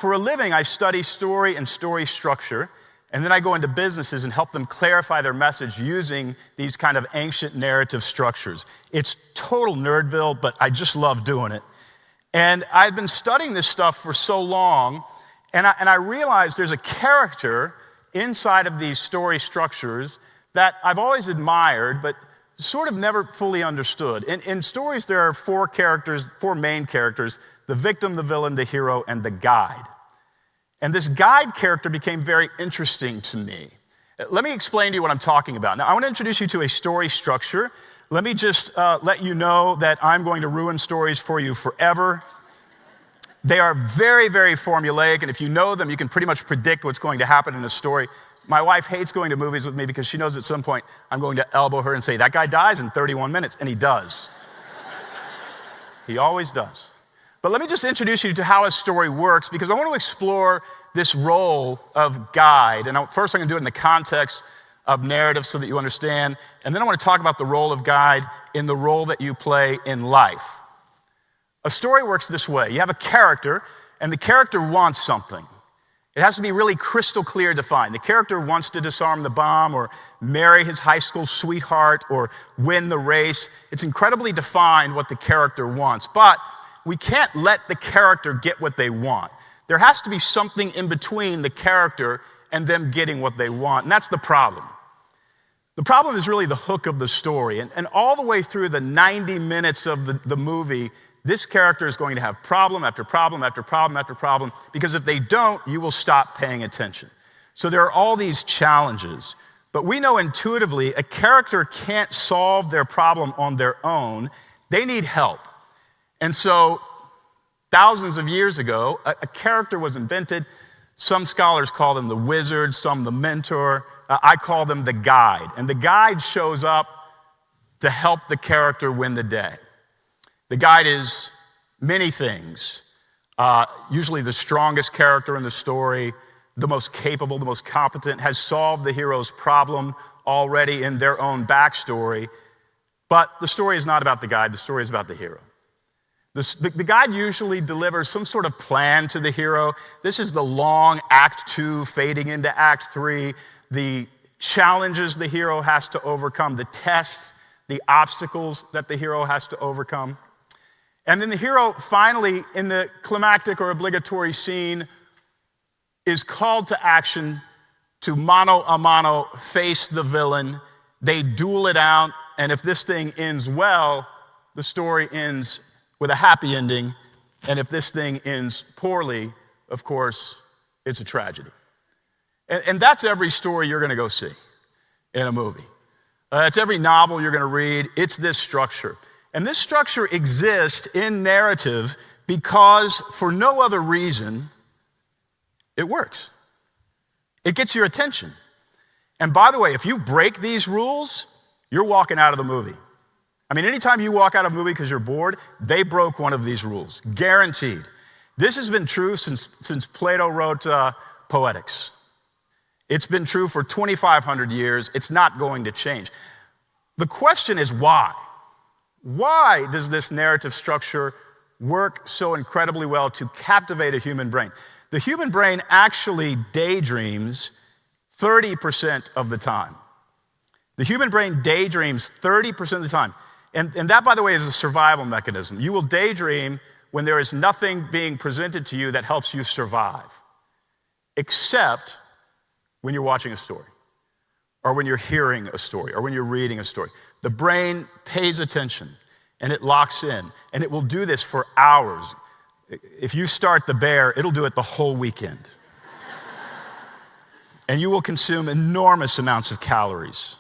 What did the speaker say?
For a living, I study story and story structure, and then I go into businesses and help them clarify their message using these kind of ancient narrative structures. It's total nerdville, but I just love doing it. And I've been studying this stuff for so long, and I realized there's a character inside of these story structures that I've always admired, but sort of never fully understood. In stories, there are four main characters: the victim, the villain, the hero, and the guide. And this guide character became very interesting to me. Let me explain to you what I'm talking about. Now, I want to introduce you to a story structure. Let me just let you know that I'm going to ruin stories for you forever. They are very, very formulaic, and if you know them, you can pretty much predict what's going to happen in a story. My wife hates going to movies with me because she knows at some point I'm going to elbow her and say, "That guy dies in 31 minutes," and he does. He always does. But let me just introduce you to how a story works, because I want to explore this role of guide. And first I'm going to do it in the context of narrative so that you understand. And then I want to talk about the role of guide in the role that you play in life. A story works this way. You have a character, and the character wants something. It has to be really crystal clear defined. The character wants to disarm the bomb, or marry his high school sweetheart, or win the race. It's incredibly defined what the character wants. But we can't let the character get what they want. There has to be something in between the character and them getting what they want, and that's the problem. The problem is really the hook of the story, and all the way through the 90 minutes of the movie, this character is going to have problem after problem after problem after problem, because if they don't, you will stop paying attention. So there are all these challenges, but we know intuitively a character can't solve their problem on their own. They need help. And so thousands of years ago, a character was invented. Some scholars call them the wizard, some the mentor. I call them the guide. And the guide shows up to help the character win the day. The guide is many things. Usually the strongest character in the story, the most capable, the most competent, has solved the hero's problem already in their own backstory. But the story is not about the guide, the story is about the hero. The guide usually delivers some sort of plan to the hero. This is the long Act 2 fading into Act 3, the challenges the hero has to overcome, the tests, the obstacles that the hero has to overcome. And then the hero finally, in the climactic or obligatory scene, is called to action to mano a mano face the villain. They duel it out, and if this thing ends well, the story ends with a happy ending, and if this thing ends poorly, of course, it's a tragedy. And that's every story you're going to go see in a movie. It's every novel you're going to read. It's this structure. And this structure exists in narrative because, for no other reason, it works. It gets your attention. And by the way, if you break these rules, you're walking out of the movie. I mean, anytime you walk out of a movie because you're bored, they broke one of these rules, guaranteed. This has been true since Plato wrote Poetics. It's been true for 2,500 years. It's not going to change. The question is why? Why does this narrative structure work so incredibly well to captivate a human brain? The human brain actually daydreams 30% of the time. The human brain daydreams 30% of the time. And that, by the way, is a survival mechanism. You will daydream when there is nothing being presented to you that helps you survive, except when you're watching a story, or when you're hearing a story, or when you're reading a story. The brain pays attention, and it locks in, and it will do this for hours. If you start The Bear, it'll do it the whole weekend. And you will consume enormous amounts of calories.